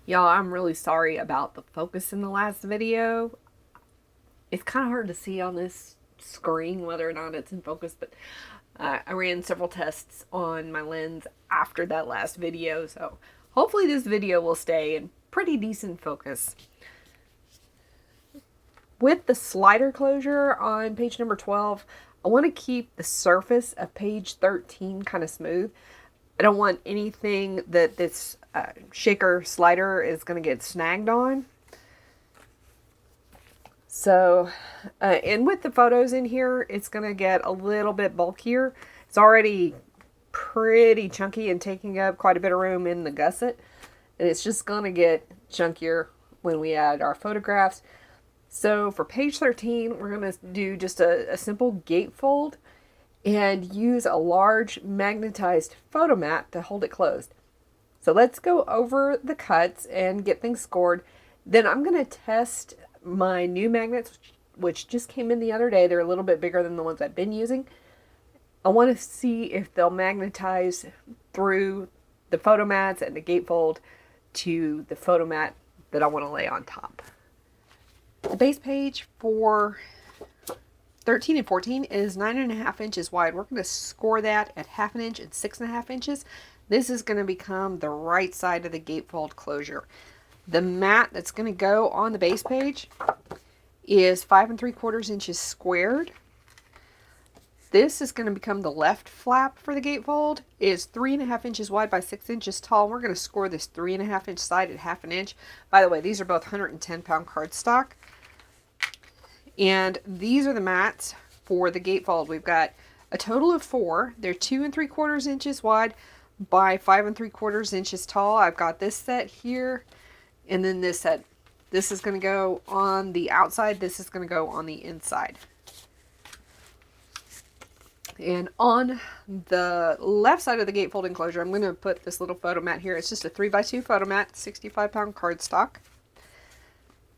Y'all, I'm really sorry about the focus in the last video. It's kind of hard to see on this screen whether or not it's in focus, but I ran several tests on my lens after that last video, so hopefully this video will stay in pretty decent focus. With the slider closure on page number 12, I want to keep the surface of page 13 kind of smooth. I don't want anything that this shaker slider is going to get snagged on. So, and with the photos in here, it's going to get a little bit bulkier. It's already pretty chunky and taking up quite a bit of room in the gusset. And it's just going to get chunkier when we add our photographs. So for page 13, we're going to do just a simple gatefold and use a large magnetized photo mat to hold it closed. So let's go over the cuts and get things scored. Then I'm going to test my new magnets, which just came in the other day. They're a little bit bigger than the ones I've been using. I want to see if they'll magnetize through the photo mats and the gatefold to the photo mat that I want to lay on top. The base page for 13 and 14 is 9.5 inches wide. We're going to score that at 1/2 inch and 6.5 inches. This is going to become the right side of the gatefold closure. The mat that's going to go on the base page is 5 3/4 inches squared. This is going to become the left flap for the gatefold. Is 3.5 inches wide by 6 inches tall. We're going to score this 3.5 inch side at 1/2 inch. By the way, these are both 110-pound cardstock. And these are the mats for the gatefold. We've got a total of 4. They're 2 3/4 inches wide by 5 3/4 inches tall. I've got this set here, and then this set. This is going to go on the outside. This is going to go on the inside. And on the left side of the gatefold enclosure, I'm going to put this little photo mat here. It's just a 3x2 photo mat, 65-pound cardstock.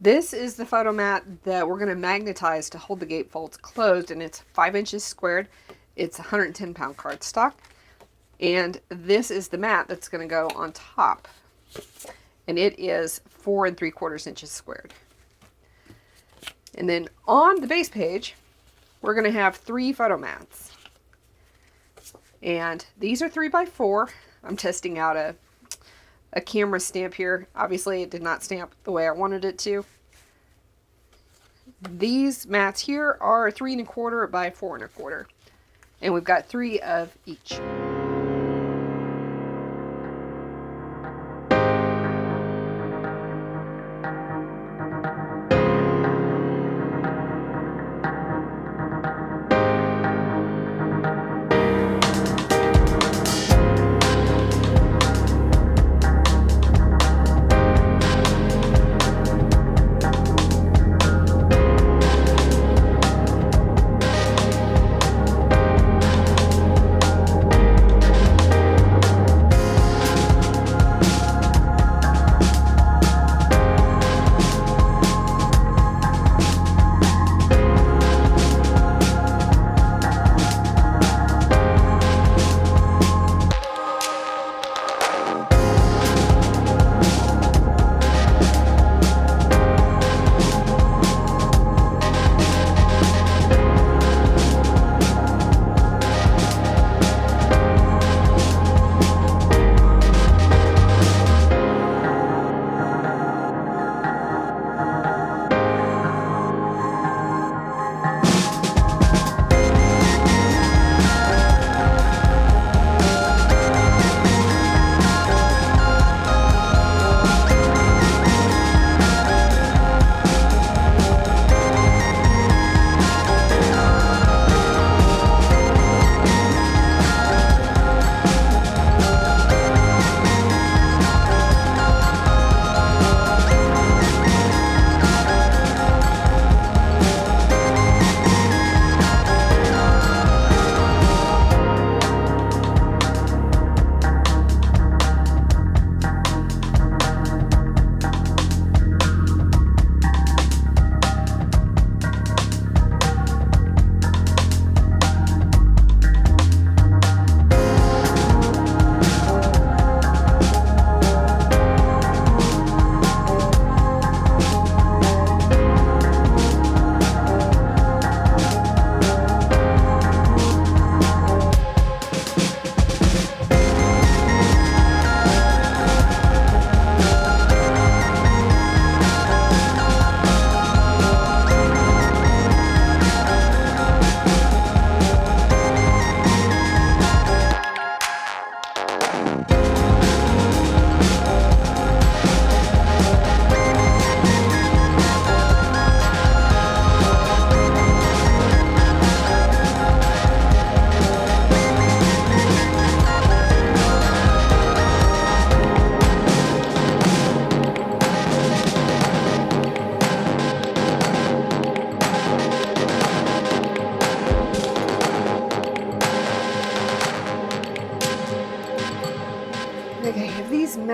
This is the photo mat that we're going to magnetize to hold the gatefolds closed, and it's 5 inches squared. It's 110-pound cardstock. And this is the mat that's going to go on top, and it is 4 3/4 inches squared. And then on the base page, we're going to have 3 photo mats. And these are 3x4. I'm testing out a camera stamp here. Obviously, it did not stamp the way I wanted it to. These mats here are 3 1/4 by 4 1/4. And we've got 3 of each.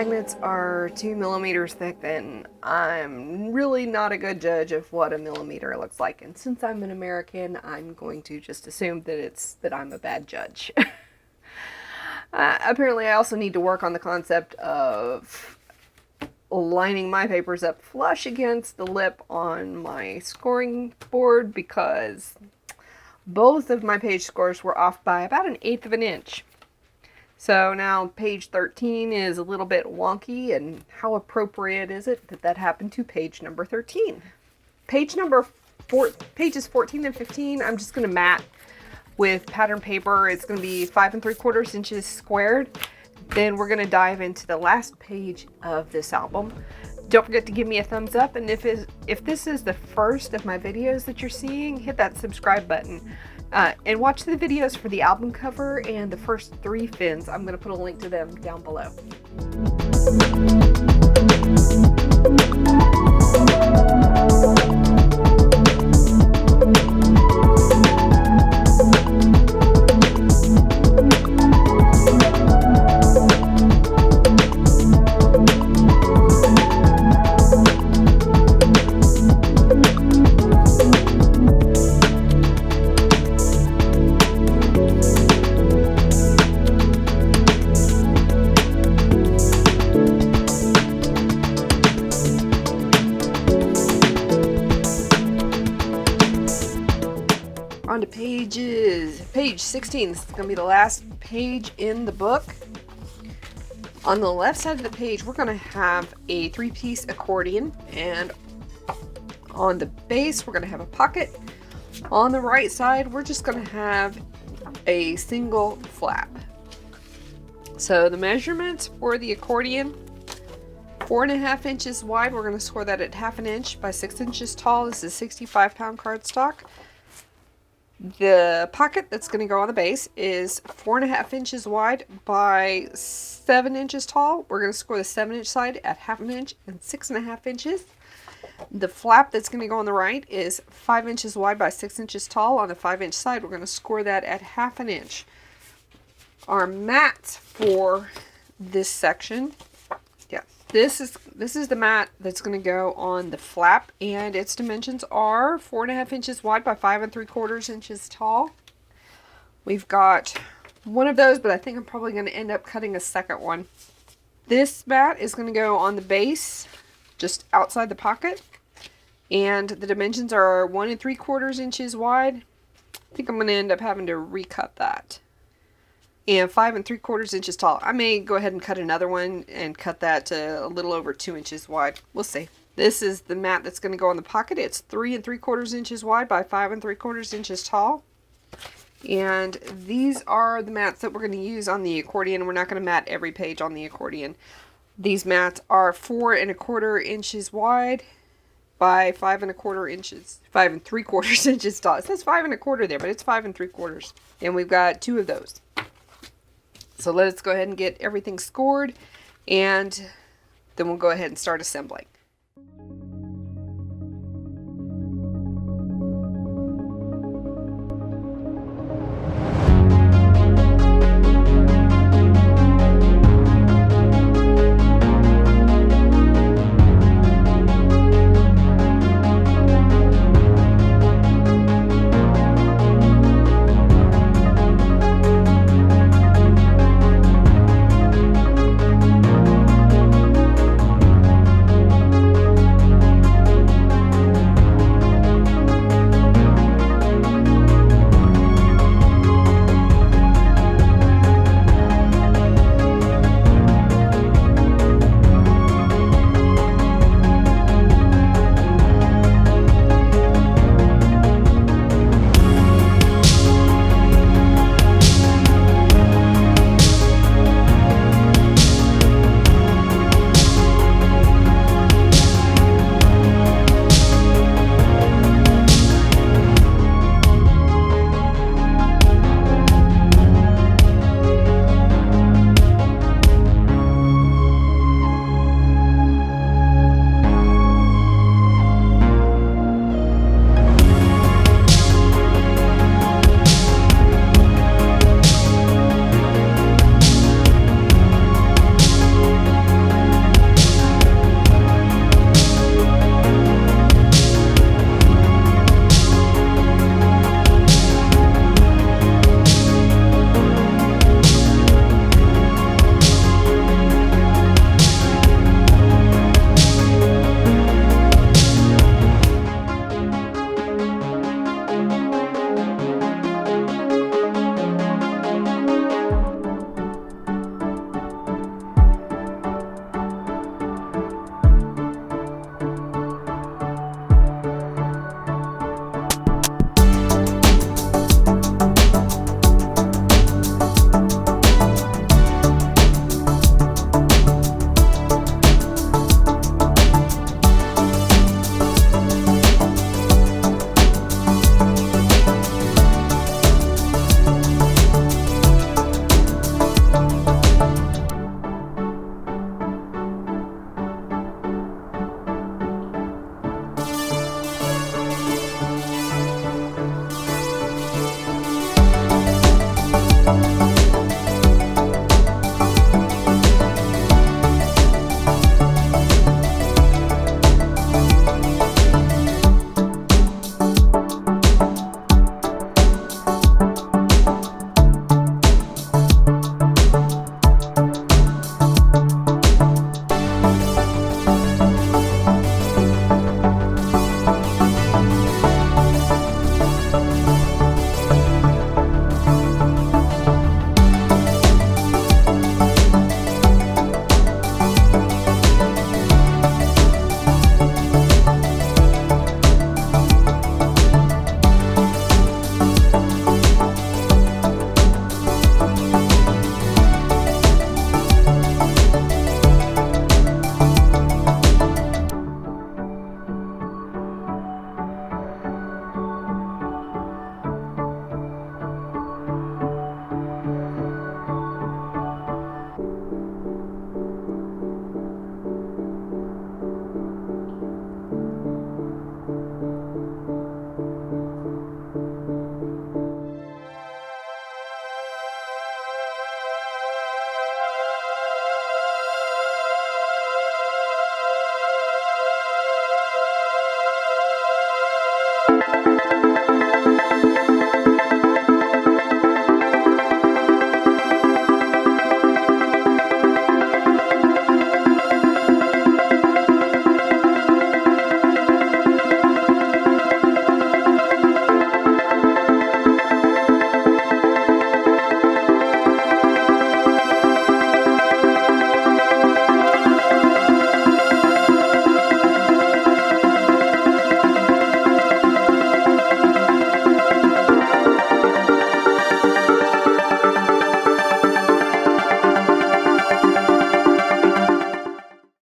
magnets are 2 millimeters thick, then I'm really not a good judge of what a millimeter looks like. And since I'm an American, I'm going to just assume that I'm a bad judge. Apparently, I also need to work on the concept of lining my papers up flush against the lip on my scoring board, because both of my page scores were off by about 1/8 of an inch. So now page 13 is a little bit wonky, and how appropriate is it that that happened to page number 13? Pages 14 and 15, I'm just going to mat with pattern paper. It's going to be 5 3/4 inches squared. Then we're going to dive into the last page of this album. Don't forget to give me a thumbs up, and if this is the first of my videos that you're seeing, hit that subscribe button. And watch the videos for the album cover and the first 3 fins. I'm going to put a link to them down below. On to page 16. This is going to be the last page in the book. On the left side of the page, we're going to have a 3-piece accordion, and on the base, we're going to have a pocket. On the right side, we're just going to have a single flap. So the measurements for the accordion, 4.5 inches wide. We're going to score that at 1/2 inch by 6 inches tall. This is 65-pound cardstock. The pocket that's going to go on the base is 4.5 inches wide by 7 inches tall. We're going to score the 7-inch side at 1/2 inch and 6.5 inches. The flap that's going to go on the right is 5 inches wide by 6 inches tall. On the 5-inch side, we're going to score that at 1/2 inch. Our mats for this section, this is the mat that's going to go on the flap, and its dimensions are 4.5 inches wide by 5 3/4 inches tall. We've got one of those, but I think I'm probably going to end up cutting a second one. This mat is going to go on the base, just outside the pocket, and the dimensions are 1 3/4 inches wide. I think I'm going to end up having to recut that. And 5 3/4 inches tall. I may go ahead and cut another one and cut that to a little over 2 inches wide. We'll see. This is the mat that's going to go in the pocket. It's 3 3/4 inches wide by 5 3/4 inches tall. And these are the mats that we're going to use on the accordion. We're not going to mat every page on the accordion. These mats are 4 1/4 inches wide by 5 1/4 inches. 5 3/4 inches tall. It says 5 1/4 there, but it's 5 3/4. And we've got 2 of those. So let's go ahead and get everything scored, and then we'll go ahead and start assembling. bye.